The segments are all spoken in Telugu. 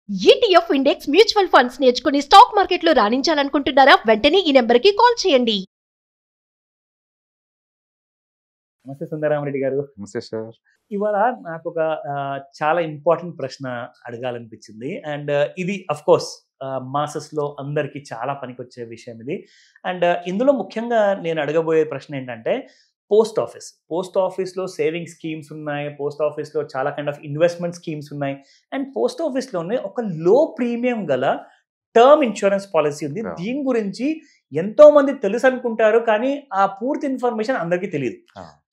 ETF ఇండెక్స్ మ్యూచువల్ ఫండ్స్ నేర్చుకుని స్టాక్ మార్కెట్లో రాణించాలనుకుంటున్నారా? వెంటనే ఈ నెంబర్కి కాల్ చేయండి. నమస్తే సుందరరామరెడ్డి గారు. నమస్తే సార్. ఇవాళ నాకు ఒక చాలా ఇంపార్టెంట్ ప్రశ్న అడగాలనిపించింది. అండ్ ఇది అఫ్ కోర్స్ మాసెస్లో అందరికీ చాలా పనికొచ్చే విషయం ఇది. అండ్ ఇందులో ముఖ్యంగా నేను అడగబోయే ప్రశ్న ఏంటంటే పోస్ట్ ఆఫీస్లో సేవింగ్ స్కీమ్స్ ఉన్నాయి, పోస్ట్ ఆఫీస్లో చాలా కైండ్ ఆఫ్ ఇన్వెస్ట్మెంట్ స్కీమ్స్ ఉన్నాయి, అండ్ పోస్ట్ ఆఫీస్లోనే ఒక లో ప్రీమియం గల టర్మ్ ఇన్సూరెన్స్ పాలసీ ఉంది. దీని గురించి ఎంతో మంది తెలుసు అనుకుంటారు, కానీ ఆ పూర్తి ఇన్ఫర్మేషన్ అందరికీ తెలియదు.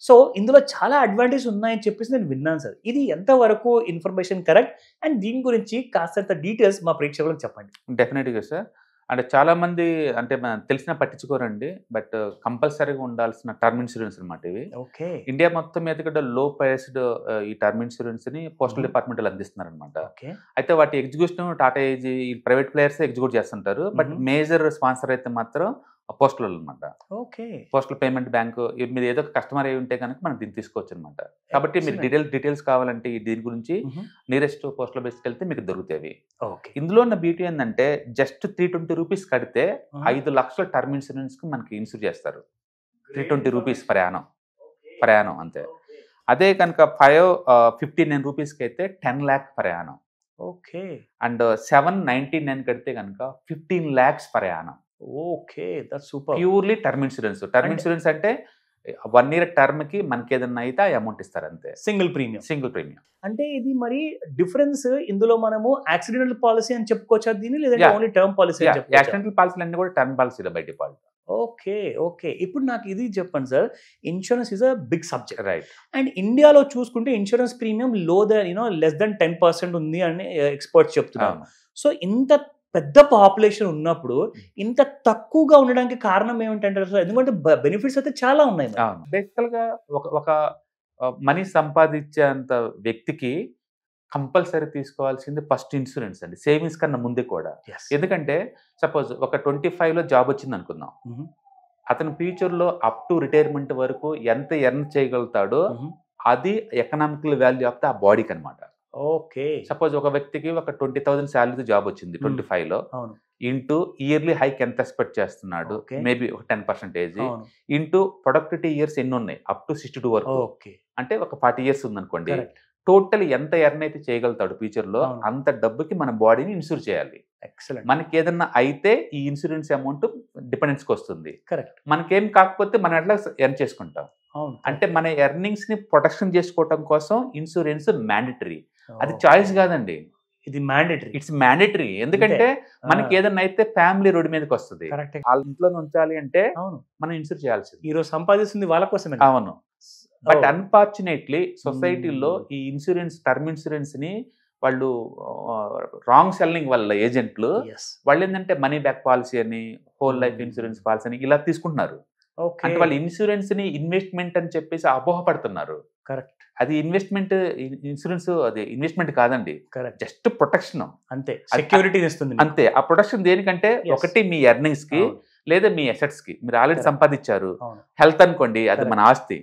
సో ఇందులో చాలా అడ్వాంటేజ్ ఉన్నాయని చెప్పేసి నేను విన్నాను సార్. ఇది ఎంతవరకు ఇన్ఫర్మేషన్ కరెక్ట్, అండ్ దీని గురించి కాస్తంత డీటెయిల్స్ మా ప్రేక్షకులకు చెప్పండి. డెఫినెట్గా సార్. అంటే చాలా మంది అంటే తెలిసిన పట్టించుకోరండి, బట్ కంపల్సరీగా ఉండాల్సిన టర్మ్ ఇన్సూరెన్స్ అనమాట ఇవి. ఓకే. ఇండియా మొత్తం మీద కూడా లో ప్రైస్డ్ ఈ టర్మ్ ఇన్సూరెన్స్ ని పోస్టల్ డిపార్ట్మెంట్ అందిస్తున్నారు అనమాట. అయితే వాటి execution Tata AIG private players execute చేస్తుంటారు, బట్ మేజర్ స్పాన్సర్ అయితే మాత్రం పోస్టల్ అనమాట. ఓకే. పోస్టల్ పేమెంట్ బ్యాంక్ మీరు ఏదో కస్టమర్ అయి ఉంటే కనుక మనం దీన్ని తీసుకోవచ్చు అనమాట. కాబట్టి మీరు డీటెయిల్స్ కావాలంటే దీని గురించి నియరెస్ట్ పోస్టల్ బేస్కి వెళ్తే మీకు దొరుకుతాయి. ఇందులో ఉన్న బ్యూటీ ఏంటంటే జస్ట్ 320 రూపీస్ కడితే 5 లక్షల టర్మ్ ఇన్సూరెన్స్ కి మనకి ఇన్సూర్ చేస్తారు. 320 రూపీస్ ప్రయాణం అంతే. అదే కనుక 559 రూపీస్కి అయితే 10 lakhs ప్రయాణం. ఓకే. అండ్ 799 కడితే కనుక 15 lakhs ప్రయాణం. Okay, that's super. Purely term insurance అంటే 1 year టర్మ్ కి మనకి ఏదన్నా అయితే ఆ అమౌంట్ ఇస్తారు అంతే. Single premium. అంటే ఇది మరి డిఫరెన్స్ ఇందులో మనము యాక్సిడెంటల్ పాలసీ అని చెప్పుకోవచ్చా దీన్ని, లేదంటే ఓన్లీ టర్మ్ పాలసీ అని చెప్పుకోవచ్చా? యాక్సిడెంటల్ పాలసీలు అన్ని కూడా టర్మ్ పాలసీలో బై డిఫాల్ట్. ఓకే. ఇప్పుడు నాకు ఇది చెప్పండి sir, insurance is a big subject, right? And ఇండియాలో చూసుకుంటే ఇన్సూరెన్స్ ప్రీమియం లెస్ దెన్ 10% ఉంది అని ఎక్స్పర్ట్స్ చెప్తున్నారు. సో ఇంత పెద్ద పాపులేషన్ ఉన్నప్పుడు ఇంత తక్కువగా ఉండడానికి కారణం ఏమిటంటారు సార్? ఎందుకంటే బెనిఫిట్స్ అయితే చాలా ఉన్నాయి. బేసికల్ గా ఒక మనీ సంపాదించేంత వ్యక్తికి కంపల్సరీ తీసుకోవాల్సింది ఫస్ట్ ఇన్సూరెన్స్ అండి, సేవింగ్స్ కన్నా ముందే కూడా. ఎందుకంటే సపోజ్ ఒక 25లో జాబ్ వచ్చింది అనుకుందాం, అతని ఫ్యూచర్ లో అప్ టు రిటైర్మెంట్ వరకు ఎంత ఎర్న్ చేయగలుగుతాడో అది ఎకనామికల్ వాల్యూ ఆఫ్ ద బాడీకి అనమాట. ఓకే. సపోజ్ ఒక వ్యక్తికి ఒక 20,000 శాలరీ జాబ్ వచ్చింది 25లో, ఇంటూ ఇయర్లీ హైక్ ఎంత ఎక్స్పెక్ట్ చేస్తున్నాడు, మేబీ ఒక 10%, ఇంటూ ప్రొడక్టివిటీ ఇయర్స్ ఎన్ని ఉన్నాయి అప్ టు 62 వరకు, అంటే ఒక 40 years ఉందనుకోండి. టోటల్ ఎంత ఎర్న్ అయితే చేయగలుగుతాడు ఫ్యూచర్ లో అంత డబ్బుకి మన బాడీని ఇన్సూర్ చేయాలి. మనకి ఏదన్నా అయితే ఈ ఇన్సూరెన్స్ అమౌంట్ డిపెండెన్స్ కి వస్తుంది. మనకేం కాకపోతే మనం ఎట్లా ఎర్న్ చేసుకుంటాం. అంటే మన ఎర్నింగ్స్ ని ప్రొటెక్షన్ చేసుకోవటం కోసం ఇన్సూరెన్స్ మ్యాండేటరీ, అది చాయిస్ కాదండి, ఇది మ్యాండేటరీ. It's mandatory. ఎందుకంటే మనకి ఏదన్నా అయితే ఫ్యామిలీ రోడ్డు మీదకి వస్తుంది, వాళ్ళ ఇంట్లో ఉంచాలి అంటే మనం ఇన్సూర్ చేయాల్సింది. ఈరోజు సంపాదిస్తుంది వాళ్ళ కోసమే. అవును. బట్ అన్ఫార్చునేట్లీ సొసైటీలో ఈ ఇన్సూరెన్స్ టర్మ్ ఇన్సూరెన్స్ ని వాళ్ళు రాంగ్ సెల్లింగ్ వల్ల ఏజెంట్లు వాళ్ళు ఏంటంటే మనీ బ్యాక్ పాలసీ అని, హోల్ లైఫ్ ఇన్సూరెన్స్ పాలసీ అని ఇలా తీసుకుంటున్నారు. అంటే వాళ్ళు ఇన్సూరెన్స్ ని ఇన్వెస్ట్మెంట్ అని చెప్పేసి అపోహపడుతున్నారు. కరెక్ట్. అది ఇన్సూరెన్స్ అది ఇన్వెస్ట్మెంట్ కాదండి, జస్ట్ ప్రొటెక్షన్ అంతే, సెక్యూరిటీ ఇస్తుంది అంతే. ఆ ప్రొటెక్షన్ దేనికంటే ఒకటి మీ ఎర్నింగ్స్ కి లేదా మీ అసెట్స్ కి. మీరు ఆల్రెడీ సంపాదించారు, హెల్త్ అనుకోండి అది మన ఆస్తి,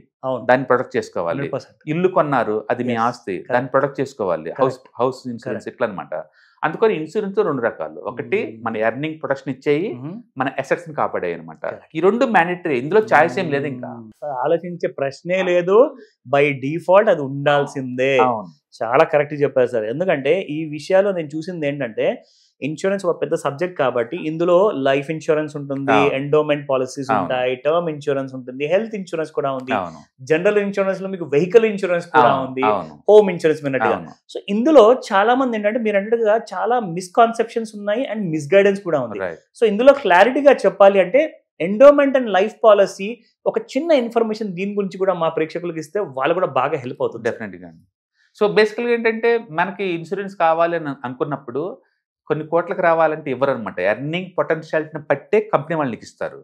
దాన్ని ప్రొటెక్ట్ చేసుకోవాలి. ఇల్లు కొన్నారు అది మీ ఆస్తి, దాన్ని ప్రొటెక్ట్ చేసుకోవాలి. హౌస్ ఇన్సూరెన్స్ ఇట్లా అనమాట. అందుకని ఇన్సూరెన్స్ 2 రకాలు, ఒకటి మన ఎర్నింగ్ ప్రొటెక్షన్ ఇచ్చేయి, మన అసెట్స్ ని కాపాడాయి అనమాట. ఈ 2 మ్యాండేటరీ, ఇందులో చాయిస్ ఏం లేదు, ఇంకా ఆలోచించే ప్రశ్నే లేదు, బై డిఫాల్ట్ అది ఉండాల్సిందే. చాలా కరెక్ట్ చెప్పారు సార్. ఎందుకంటే ఈ విషయాల్లో నేను చూసింది ఏంటంటే ఇన్సూరెన్స్ ఒక పెద్ద సబ్జెక్ట్ కాబట్టి ఇందులో లైఫ్ ఇన్సూరెన్స్ ఉంటుంది, ఎండోమెంట్ పాలసీస్ ఉంటాయి, టర్మ్ ఇన్సూరెన్స్ ఉంటుంది, హెల్త్ ఇన్సూరెన్స్ కూడా ఉంది, జనరల్ ఇన్సూరెన్స్ లో మీకు వెహికల్ ఇన్సూరెన్స్ కూడా ఉంది, హోమ్ ఇన్సూరెన్స్ విన్నట్టుగా. సో ఇందులో చాలా మంది ఏంటంటే మీరు అన్నట్టుగా చాలా మిస్కాన్సెప్షన్స్ ఉన్నాయి అండ్ మిస్గైడెన్స్ కూడా ఉంది. సో ఇందులో క్లారిటీగా చెప్పాలి అంటే ఎండోమెంట్ అండ్ లైఫ్ పాలసీ ఒక చిన్న ఇన్ఫర్మేషన్ దీని గురించి కూడా మా ప్రేక్షకులకు ఇస్తే వాళ్ళు కూడా బాగా హెల్ప్ అవుతుంది. డెఫినెట్గా. సో బేసికల్గా ఏంటంటే మనకి ఇన్సూరెన్స్ కావాలి అని అనుకున్నప్పుడు కొన్ని కోట్లకు రావాలంటే ఇవ్వరు అనమాట. ఎర్నింగ్ పొటెన్షియాలిటీని పట్టే కంపెనీ వాళ్ళకి ఇస్తారు.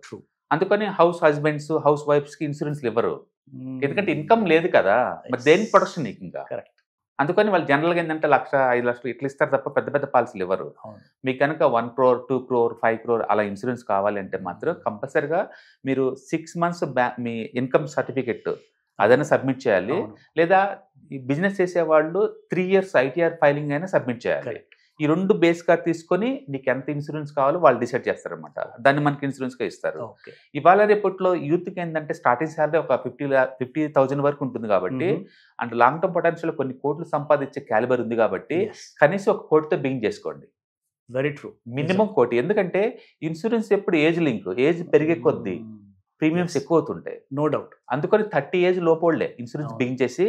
అందుకని హౌస్ హస్బెండ్స్, హౌస్ వైఫ్స్ కి ఇన్సూరెన్స్లు ఇవ్వరు, ఎందుకంటే ఇన్కమ్ లేదు కదా, మరి దేని ప్రొటెక్షన్ నీకు ఇంకా. అందుకని వాళ్ళు జనరల్గా ఏంటంటే 1,00,000, 5,00,000 ఇట్లా ఇస్తారు తప్ప పెద్ద పెద్ద పాలసీలు ఇవ్వరు. మీకు కనుక 1 crore, 2 crore, 5 crore అలా ఇన్సూరెన్స్ కావాలి అంటే మాత్రం కంపల్సరిగా మీరు 6 months మీ ఇన్కమ్ సర్టిఫికెట్ అదైనా సబ్మిట్ చేయాలి, లేదా ఈ బిజినెస్ చేసే వాళ్ళు 3 years ITR ఫైలింగ్ అయినా సబ్మిట్ చేయాలి. ఈ 2 బేస్ గా తీసుకొని నీకు ఎంత ఇన్సూరెన్స్ కావాలో వాళ్ళు డిసైడ్ చేస్తారనమాట. దాన్ని మనకి ఇన్సూరెన్స్ గా ఇస్తారు. ఇవాళ రేపట్లో యూత్ కి ఏంటంటే స్టార్టింగ్ శాలరీ ఒక 50,000 వరకు ఉంటుంది కాబట్టి, అండ్ లాంగ్ టర్మ్ పొటెన్షియల్ కొన్ని కోట్లు సంపాదించే క్యాలిబర్ ఉంది కాబట్టి కనీసం 1 కోటితో బిగింగ్ చేసుకోండి. Very true. మినిమం 1 కోటి. ఎందుకంటే ఇన్సూరెన్స్ ఎప్పుడు ఏజ్ లింక్, ఏజ్ పెరిగే కొద్దీ ప్రీమియమ్స్ ఎక్కువ అవుతుంటాయి. No doubt. అందుకని 30 ఏజ్ లోపోళ్లే ఇన్సూరెన్స్ బిగింగ్ చేసి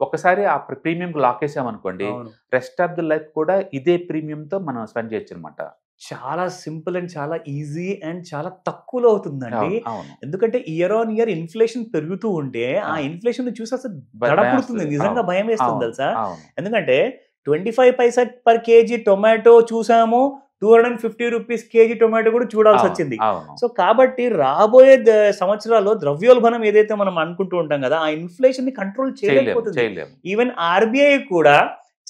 ఒక్కసారి ఆ ప్రీమియం లాక్ వేసామనుకోండి, రెస్ట్ ఆఫ్ ది లైఫ్ కూడా ఇదే ప్రీమియం తో మనం స్పెండ్ చేయొచ్చు అనమాట. చాలా సింపుల్ అండ్ చాలా ఈజీ అండ్ చాలా తక్కువలో అవుతుందండి. ఎందుకంటే ఇయర్ ఆన్ ఇయర్ ఇన్ఫ్లేషన్ పెరుగుతూ ఉంటే ఆ ఇన్ఫ్లేషన్ చూసి అసలు దడపుడుతుంది, నిజంగా భయం వేస్తుంది తెలుసా. ఎందుకంటే 25 పైసా పర్ కేజీ టొమాటో చూసాము, 250 రూపీస్ కేజీ టొమాటో కూడా చూడాల్సి వచ్చింది. సో కాబట్టి రాబోయే సంవత్సరాల్లో ద్రవ్యోల్బణం ఏదైతే మనం అనుకుంటూ ఉంటాం కదా, ఆ ఇన్ఫ్లేషన్ ని కంట్రోల్ చేయలేకపోతుంది. ఈవెన్ ఆర్బీఐ కూడా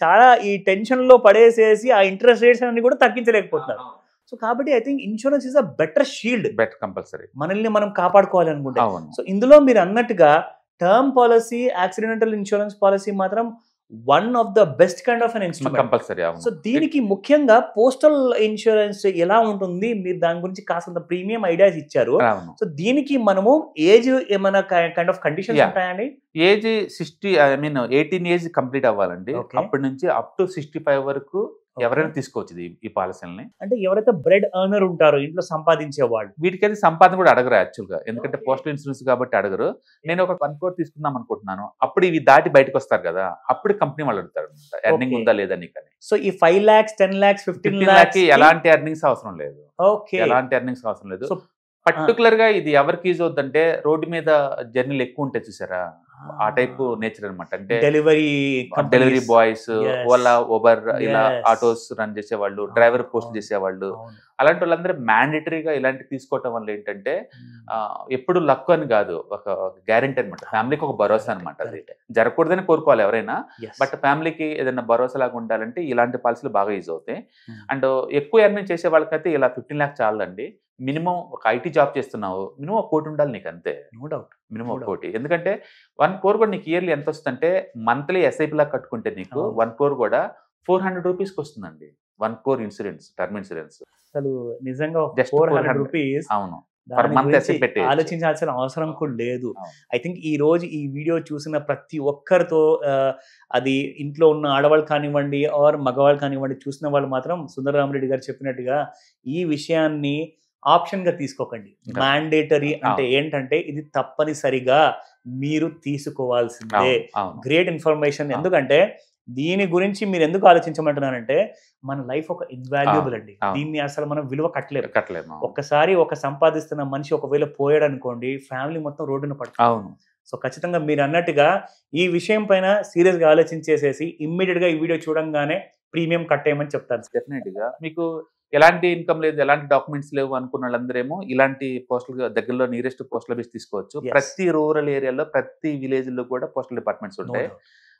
చాలా ఈ టెన్షన్ లో పడేసేసి ఆ ఇంట్రెస్ట్ రేట్స్ అన్ని కూడా తగ్గించలేకపోతున్నారు. సో కాబట్టి I think insurance is a better shield. Better compulsory మనల్ని మనం కాపాడుకోవాలి అనుకుంటే. సో ఇందులో మీరు అన్నట్టుగా term policy, accidental insurance policy మాత్రం one of the best kind of an instrument. Compulsory. So దీనికి ముఖ్యంగా పోస్టల్ ఇన్సూరెన్స్ ఎలా ఉంటుంది, మీరు దాని గురించి కాస్త ప్రీమియం ఐడియాస్ ఇచ్చారు. సో దీనికి మనము ఏజ్ ఏమైనా కైండ్ ఆఫ్ కండిషన్స్ ఉంటాయండి? ఏజ్ 18 ఏజ్ కంప్లీట్ అవ్వాలండి. అప్పటి నుంచి అప్ టు 65 వరకు ఎవరైనా తీసుకోవచ్చు ఈ పాలసీలని. అంటే ఎవరైతే బ్రెడ్ ఎర్నర్ ఉంటారో, ఇంట్లో సంపాదించే వాళ్ళు, వీటికైతే సంపాదన కూడా అడగరు యాక్చువల్ గా. ఎందుకంటే పోస్టల్ ఇన్సూరెన్స్ కాబట్టి అడగరు. నేను ఒక 1 crore తీసుకుందాం అనుకుంటున్నాను, అప్పుడు ఇవి దాటి బయటకు వస్తారు కదా, అప్పుడు కంపెనీ వాళ్ళు అడుగుతారు ఎర్నింగ్ ఉందా లేదా నీకని. సో ఈ 5 lakhs, 10 lakhs, 15 lakhs ఎలాంటి ఎర్నింగ్స్ అవసరం లేదు. ఎలాంటి ఎర్నింగ్స్ అవసరం లేదు. పర్టికులర్ గా ఇది ఎవరికి యూజ్ అవుతుందంటే, రోడ్డు మీద జర్నీలు ఎక్కువ ఉంటాయి చూసారా, ఆ టైప్ నేచర్ అనమాట. అంటే డెలివరీ బాయ్స్, ఓలా, ఉబర్ ఇలా ఆటోస్ రన్ చేసేవాళ్ళు, డ్రైవర్ పోస్ట్ చేసేవాళ్ళు, అలాంటి వాళ్ళందరూ మ్యాండేటరీగా ఇలాంటి తీసుకోవటం వల్ల ఏంటంటే ఎప్పుడు లక్ అని కాదు, ఒక గ్యారెంటీ అనమాట. ఫ్యామిలీకి ఒక భరోసా అనమాట. అది జరగకూడదని కోరుకోవాలి ఎవరైనా, బట్ ఫ్యామిలీకి ఏదైనా భరోసా లాగా ఉండాలంటే ఇలాంటి పాలసీలు బాగా యూజ్ అవుతాయి. అండ్ ఎక్కువ ఎర్నింగ్ చేసే వాళ్ళకైతే ఇలా 15 lakhs చాలండి. మినిమం ఒక ఐటీ జాబ్ చేస్తున్నావు, మినిమం 1 కోటి ఉండాలి నీకు, అంతే. No doubt. మినిమం 1 కోటి. ఎందుకంటే 1 crore కూడా నీకు ఇయర్లీ ఎంత వస్తుందంటే, మంత్లీ ఎస్ఐపి లాగా కట్టుకుంటే నీకు 1 crore కూడా 400 రూపీస్కి వస్తుందండి. 1 crore ఇన్సూరెన్స్, టర్మ్ ఇన్సూరెన్స్. అసలు నిజంగా 400 రూపీస్. అవును. ఆలోచించాల్సిన అవసరం కూడా లేదు. ఐ థింక్ ఈ రోజు ఈ వీడియో చూసిన ప్రతి ఒక్కరితో, అది ఇంట్లో ఉన్న ఆడవాళ్ళు కానివ్వండి ఆర్ మగవాళ్ళు కానివ్వండి, చూసిన వాళ్ళు మాత్రం సుందరరామరెడ్డి గారు చెప్పినట్టుగా ఈ విషయాన్ని ఆప్షన్ గా తీసుకోకండి. మ్యాండేటరీ అంటే ఏంటంటే ఇది తప్పనిసరిగా మీరు తీసుకోవాల్సిందే. Great information. ఎందుకంటే దీని గురించి మీరు ఎందుకు ఆలోచించమంటున్నానంటే, మన లైఫ్ ఒక ఇన్వాల్యుబుల్ అండి. దీన్ని అసలు మనం విలువ కట్టలేము. ఒక్కసారి ఒక సంపాదిస్తున్న మనిషి ఒకవేళ పోయాడు అనుకోండి, ఫ్యామిలీ మొత్తం రోడ్డున పడుతుంది. సో ఖచ్చితంగా మీరు అన్నట్టుగా ఈ విషయం పైన సీరియస్ గా ఆలోచించేసేసి ఇమ్మీడియట్ గా ఈ వీడియో చూడంగానే ప్రీమియం కట్టేయమని చెప్తాను. డెఫినెట్ గా మీకు ఎలాంటి ఇన్కమ్ లేదు, ఎలాంటి డాక్యుమెంట్స్ లేవు అనుకున్న వాళ్ళందరేమో ఇలాంటి పోస్టల్ దగ్గరలో నియరెస్ట్ పోస్టల్ ఆఫీస్ తీసుకోవచ్చు. ప్రతి రూరల్ ఏరియాలో, ప్రతి విలేజ్ లో కూడా పోస్టల్ డిపార్ట్మెంట్స్ ఉంటాయి.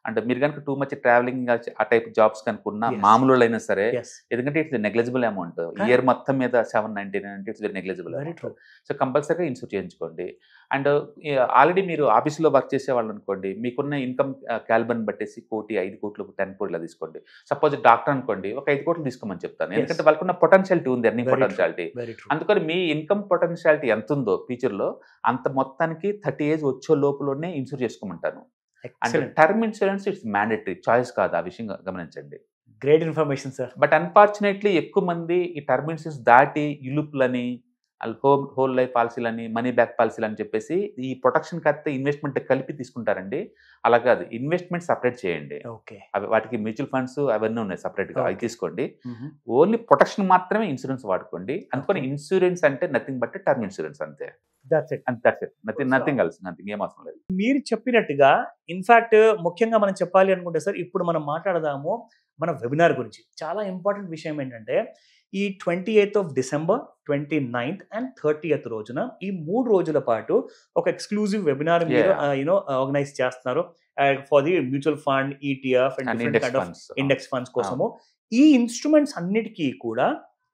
అంటే మీరు కనుక టూ మచ్ ట్రావెలింగ్ ఆ టైప్ జాబ్స్ కనుకున్న మామూలు అయినా సరే, ఎందుకంటే ఇట్స్ నెగ్లిజిబుల్ అమౌంట్. ఇయర్ మొత్తం మీద 799 అంటే ఇట్స్ వెరీ నెగ్లిజిబుల్. సో కంపల్సరీగా ఇన్సూర్ చేయించుకోండి. అండ్ ఆల్రెడీ మీరు ఆఫీస్లో వర్క్ చేసే వాళ్ళు అనుకోండి, మీకున్న ఇన్కమ్ క్యాలిబర్ బట్టేసి 1 కోటి, 5 కోట్లు, 10 కోట్లు ఇలా తీసుకోండి. సపోజ్ డాక్టర్ అనుకోండి, ఒక 5 కోట్లు తీసుకోమని చెప్తాను. ఎందుకంటే వాళ్ళకున్న పొటెన్షియాలిటీ ఉంది, ఎర్నింగ్ పొటెన్షియాలిటీ. అందుకని మీ ఇన్కమ్ పొటెన్షియాలిటీ ఎంత ఉందో ఫ్యూచర్లో, అంత మొత్తానికి 30 ఏజ్ వచ్చే లోపలనే ఇన్సూర్ చేసుకోమంటాను. And term insurance it's mandatory, choice కాదు. ఆ విషయం గమనించండి. Great information sir. But unfortunately ఎక్కువ మంది ఈ టర్మ్ ఇన్సూరెన్స్ దాటి ఇలుపులని, హోల్ లైఫ్ పాలసీలని, మనీ బ్యాక్ పాలసీలు అని చెప్పేసి ఈ ప్రొటెక్షన్ కడితే ఇన్వెస్ట్మెంట్ కలిపి తీసుకుంటారండి. అలా కాదు, ఇన్వెస్ట్మెంట్ సపరేట్ చేయండి. అవి వాటికి మ్యూచువల్ ఫండ్స్ అవన్నీ ఉన్నాయి సపరేట్ గా, అవి తీసుకోండి. ఓన్లీ ప్రొటెక్షన్ మాత్రమే ఇన్సూరెన్స్ వాడుకోండి. అందుకని ఇన్సూరెన్స్ అంటే నథింగ్ బట్ టర్మ్ ఇన్సూరెన్స్, అంతే. నథింగ్ ఎల్స్, నథింగ్, ఏం అవసరం లేదు. మీరు చెప్పినట్టుగా ఇన్ఫాక్ట్ ముఖ్యంగా మనం చెప్పాలి అనుకుంటే సార్, ఇప్పుడు మనం మాట్లాడదాము మన వెబినార్ గురించి. చాలా ఇంపార్టెంట్ విషయం ఏంటంటే, ఈ 28th of December, 29th and 30th రోజున, ఈ 3 రోజుల పాటు ఒక ఎక్స్క్లూజివ్ వెబినార్ మీరు ఆర్గనైజ్ చేస్తున్నారు for the mutual fund, ETF and different kind of index funds కోసము. ఈ ఇన్స్ట్రుమెంట్స్ అన్నిటికీ కూడా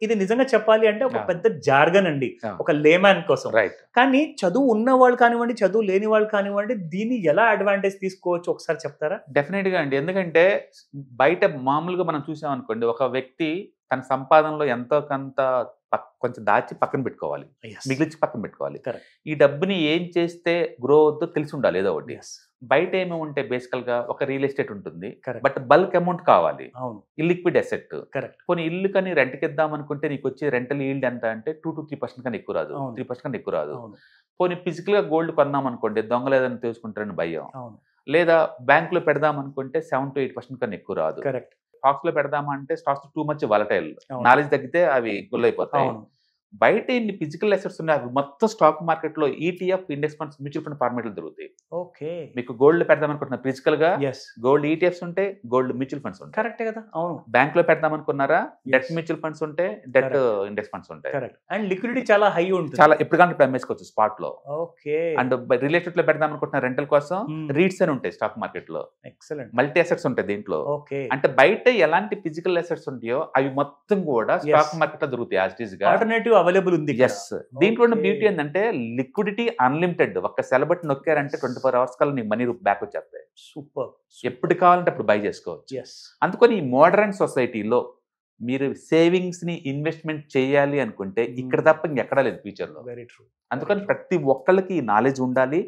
ఇది నిజంగా చెప్పాలి అంటే ఒక Yeah. పెద్ద జార్గన్ అండి, Yeah. ఒక లేమ్యాన్ కోసం. రైట్. కానీ చదువు ఉన్న వాళ్ళు కానివ్వండి, చదువు లేని వాళ్ళు కానివ్వండి, దీన్ని ఎలా అడ్వాంటేజ్ తీసుకోవచ్చు ఒకసారి చెప్తారా? డెఫినెట్ గా అండి, ఎందుకంటే బయట మామూలుగా మనం చూసాం అనుకోండి, ఒక వ్యక్తి తన సంపాదనలో ఎంతో కొంత కొంచెం దాచి పక్కన పెట్టుకోవాలి, మిగిలిచి పక్కన పెట్టుకోవాలి. Correct. ఈ డబ్బుని ఏం చేస్తే గ్రో అవుద్దో తెలిసి ఉండాలి ఏదో ఒకటి. Yes. బయట ఏమి ఉంటే బేసికల్ గా ఒక రియల్ ఎస్టేట్ ఉంటుంది, Correct. బట్ బల్క్ అమౌంట్ కావాలి, అవును, ఇల్లిక్విడ్ అసెట్. కరెక్ట్. కొన్ని ఇల్లు కానీ రెంట్కి ఇద్దాం అనుకుంటే నీకు వచ్చే రెంటల్ ఈల్డ్ ఎంత అంటే 2 to 3% కన్నా ఎక్కువ రాదు, అవును. 3% కన్నా ఎక్కువ రాదు. అవును, పోనీ ఫిజికల్ గా గోల్డ్ కొన్నాం అనుకోండి, దొంగలు ఏదైనా తీసుకుంటారని భయం. అవును, లేదా బ్యాంక్ లో పెడదాం అనుకుంటే 7 to 8% కన్నా ఎక్కువ రాదు. కరెక్ట్. స్టాక్స్ లో పెడదామంటే స్టాక్స్ టూ మచ్ వాలటైల్, అవును. నాలెడ్జ్ తగ్గితే అవి గుల్లైపోతాయి. అవును, బయట ఇన్ని ఫిజికల్ అసెట్స్ ఉన్నాయి, అవి మొత్తం స్టాక్ మార్కెట్ లో ETF, index funds, mutual fund format లో దొరుకుతాయి. ఓకే. మీకు గోల్డ్ పెడదాం అనుకుంటున్న ఫిజికల్ గా ఎస్, గోల్డ్ ETFs ఉంటాయి, గోల్డ్ మ్యూచువల్ ఫండ్స్ ఉంటాయి. కరెక్ట్ కదా. అవును, బ్యాంక్ లో పెడదాం అనుకున్నారా, డెట్ Yes. మ్యూచువల్ ఫండ్స్ ఉంటాయి, డెట్ Correct. ఇండెక్స్ ఫండ్స్ ఉంటాయి. కరెక్ట్. అండ్ లిక్విడిటీ చాలా హై ఉంటుంది. చాలా ఎప్పుడు కానీ ఇప్పుడు అమ్మేసుకోవచ్చు స్పాట్ లో. ఓకే. అండ్ రిలేటెడ్ లో పెడదాం అనుకుంటున్న రెంటల్ కోసం Hmm. రీట్స్ అని ఉంటాయి స్టాక్ మార్కెట్ లో, ఎక్సలెంట్. మల్టీ అసెట్స్ ఉంటాయి దీంట్లో. ఓకే. అంటే బయట ఎలాంటి ఫిజికల్ అసెట్స్ ఉంటాయో అవి మొత్తం కూడా స్టాక్ మార్కెట్ లో దొరుకుతాయి యాజ్ ఇట్ ఈస్ గా. ఆల్టర్నేటివ్ అవైలబుల్ ఉంది. ఎస్. దీంట్లో Okay. బ్యూటీ ఏంటంటే లిక్విడిటీ అన్లిమిటెడ్, ఒక్క సెల్ బటన్ నొక్కారంటే 24 hours కల్లా నీకు మనీ బ్యాక్ వచ్చేస్తాయి. సూపర్. ఎప్పుడు కావాలంటే అప్పుడు బై చేసుకోవచ్చు. ఎస్. అందుకని ఈ మోడర్న్ సొసైటీలో మీరు సేవింగ్స్ ని ఇన్వెస్ట్మెంట్ చేయాలి అనుకుంటే ఇక్కడ తప్ప ఇంకెక్కడా లేదు ఫ్యూచర్ లో. Very true. అందుకని ప్రతి ఒక్కళ్ళకి ఈ నాలెడ్జ్ ఉండాలి,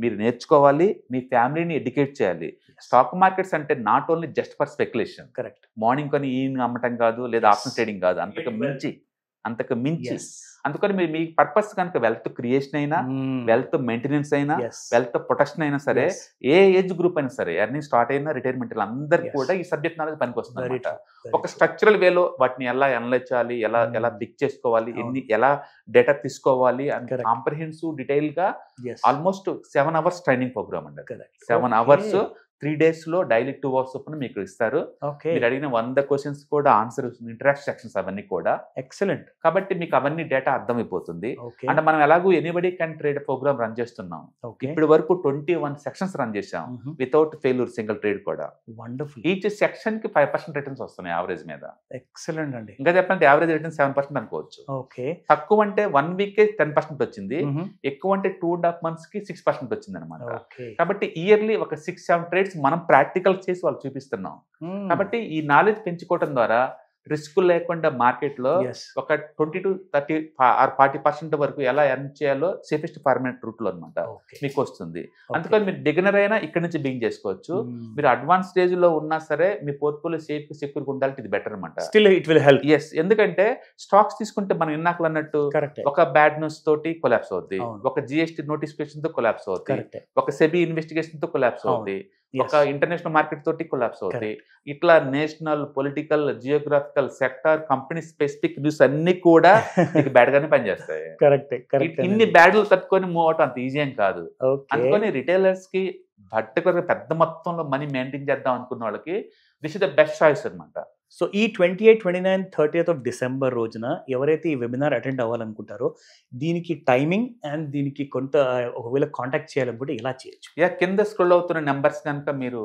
మీరు నేర్చుకోవాలి, మీ ఫ్యామిలీని ఎడ్యుకేట్ చేయాలి. స్టాక్ మార్కెట్స్ అంటే not only just for speculation. Correct. Morning కొని ఈవినింగ్ అమ్మటం కాదు, లేదా Yes. ఆఫ్టర్నూన్ ట్రేడింగ్ కాదు, అంతకు మించి. Yes. అందుకని మీరు మీ పర్పస్ కనుక వెల్త్ క్రియేషన్ అయినా, వెల్త్ మెయింటెనెన్స్ అయినా, Yes. వెల్త్ ప్రొటెక్షన్ అయినా సరే, Yes. ఏ ఏజ్ గ్రూప్ అయినా సరే, ఎర్నింగ్ స్టార్ట్ అయినా రిటైర్మెంట్ అందరికి Yes. కూడా ఈ సబ్జెక్ట్ నాలెడ్జ్ పనికి వస్తుంది Very అనమాట. true. Very ఒక true. స్ట్రక్చరల్ వేలో వాటిని ఎలా అనలైజ్ చేయాలి, ఎలా పిక్ చేసుకోవాలి, ఎలా డేటా తీసుకోవాలి అని Correct. కాంప్రహెన్సివ్ డీటెయిల్ గా Yes. Almost 7 hours training programme అండి. Correct. 7 hours 3 days లో డైలీ 2 hours చొప్పున మీకు ఇస్తారు. ఓకే. మీరు అడిగిన 100 క్వశ్చన్స్ కూడా ఆన్సర్, ఇంటరాక్షన్ సెక్షన్స్ అవన్నీ కూడా. ఎక్సలెంట్. కాబట్టి మీకు అవన్నీ డేటా అర్థమైపోతుంది. ఓకే. అంటే మనం ఎలాగూ anybody can trade program run చేస్తున్నాం. ఓకే. ఇప్పటి వరకు 21 సెక్షన్స్ రన్ చేసాం వితౌట్ ఫెయిల్యూర్, సింగిల్ ట్రేడ్ కూడా. వండర్ఫుల్. ఈచ్ సెక్షన్ కి 5% రిటర్న్స్ వస్తున్నాయి యావరేజ్ మీద. ఎక్సలెంట్ అండి. ఇంకా చెప్పాలంటే యావరేజ్ రిటర్న్ 7% అనుకోవచ్చు. ఓకే. తక్కువ అంటే 1 week 10% వచ్చింది, ఎక్కువ అంటే 2.5 months కి 6% వచ్చింది అనమాట. ఓకే. కాబట్టి ఇయర్లీ ఒక 6-7 ట్రేడ్స్ మనం ప్రాక్టికల్ చేసి వాళ్ళు చూపిస్తున్నాం. కాబట్టి ఈ నాలెడ్జ్ పెంచుకోవడం ద్వారా రిస్క్ లేకుండా మార్కెట్ లో Yes. ఒక 20 to 30 or 40% వరకు ఎలా ఎర్న్ చేయాలో సేఫెస్ట్ పర్మనెంట్ రూట్ లో అనమాట ఓకే. మీకు వస్తుంది. అందుకని మీరు బిగినర్ అయినా ఇక్కడ నుంచి బిగిన్ చేసుకోవచ్చు. మీరు అడ్వాన్స్ స్టేజ్ లో ఉన్నా సరే మీ పోర్ట్ఫోలియో సేఫ్ సెక్యూర్ ఉండాలంటే ఇది బెటర్ అనమాట. Still it will help. Yes. ఎందుకంటే స్టాక్స్ తీసుకుంటే మనం ఇందాక అన్నట్టు కరెక్ట్. ఒక బ్యాడ్ న్యూస్ తోటి కొలాప్స్ అవుద్ది, అవును. ఒక GST నోటిఫికేషన్ తో కొలాప్స్ అవుద్ది, కరెక్ట్. ఒక సెబీ ఇన్వెస్టిగేషన్ తో కొలాప్స్ అవుద్ది, ఒక ఇంటర్నేషనల్ మార్కెట్ తోటి కొలాప్స్ అవుతాయి. ఇట్లా national, political, geographical, sector, company specific news అన్ని కూడా మీకు బ్యాడ్ గానే పనిచేస్తాయి. కరెక్ట్. కరెక్ట్. ఇన్ని బ్యాడ్లు తట్టుకొని మూవ్ అవటం అంత ఈజీ ఏం కాదు. ఓకే. అందుకని రిటైలర్స్ కి పర్టికులర్ పెద్ద మొత్తంలో మనీ మెయింటైన్ చేద్దాం అనుకున్న వాళ్ళకి this is the best choice అనమాట. సో ఈ 28, 29, 30th of December రోజున ఎవరైతే ఈ వెబినార్ అటెండ్ అవ్వాలనుకుంటారో దీనికి టైమింగ్ అండ్ దీనికి కొంత ఒకవేళ కాంటాక్ట్ చేయాలనుకుంటే ఇలా చేయొచ్చు. కింద స్క్రోల్ అవుతున్న నెంబర్స్ కనుక మీరు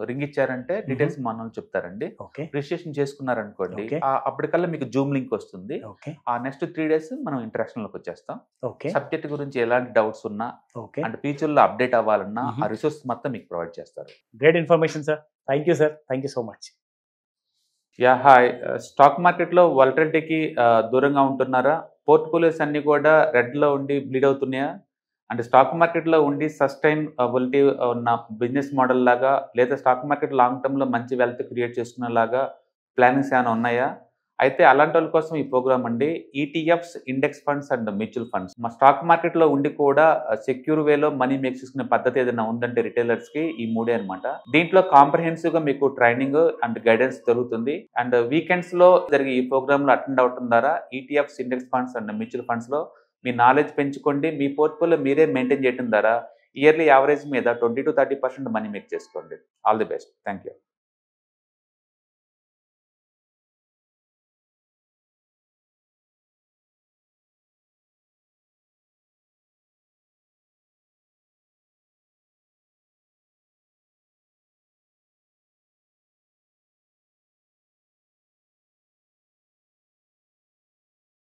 రింగ్ ఇచ్చారంటే డీటెయిల్స్ మనం చెప్తారండి. ఓకే. రిజిస్ట్రేషన్ చేసుకున్నారనుకోండి, Okay. అప్పటికల్లా మీకు జూమ్ లింక్ వస్తుంది. ఓకే. ఆ నెక్స్ట్ 3 days మనం ఇంటరాక్షన్ లోకి వచ్చేస్తాం. ఓకే. సబ్జెక్ట్ గురించి ఎలాంటి డౌట్స్ ఉన్నా ఓకే. అండ్ ఫ్యూచర్ లో అప్డేట్ అవ్వాలన్నా ఆ రిసోర్స్ మొత్తం మీకు ప్రొవైడ్ చేస్తారు. Great information sir. Thank you sir. Thank you so much. Hi. Stock market లో వాలటిలిటీకి దూరంగా ఉంటున్నారా? పోర్ట్ఫోలియోస్ అన్ని కూడా రెడ్ లో ఉండి బ్లీడ్ అవుతున్నాయా? అంటే స్టాక్ మార్కెట్ లో ఉండి సస్టైనబిలిటీ ఉన్న బిజినెస్ మోడల్ లాగా, లేదా స్టాక్ మార్కెట్ లాంగ్ టర్మ్ లో మంచి వెల్త్ క్రియేట్ చేసుకునే లాగా ప్లానింగ్స్ ఏమైనా ఉన్నాయా? అయితే అలాంటి వాళ్ళ కోసం ఈ ప్రోగ్రామ్ అండి. ETFs, index funds and mutual funds. మా స్టాక్ మార్కెట్ లో ఉండి కూడా సెక్యూర్ వేలో మనీ మేక్ చేసుకునే పద్ధతి ఏదైనా ఉందంటే రిటైలర్స్ కి ఈ 3 అనమాట. దీంట్లో కాంప్రహెన్సివ్ గా మీకు ట్రైనింగ్ అండ్ గైడెన్స్ దొరుకుతుంది. అండ్ వీకెండ్స్ లో జరిగే ఈ ప్రోగ్రామ్ లో అటెండ్ అవడం ద్వారా ETFs, index funds and mutual funds లో మీ నాలెడ్జ్ పెంచుకోండి. మీ పోర్ట్ఫోలియో మీరే మెయింటైన్ చేయడం ద్వారా ఇయర్లీ యావరేజ్ మీద 20 to 30% మనీ మేక్ చేసుకోండి. All the best. Thank you.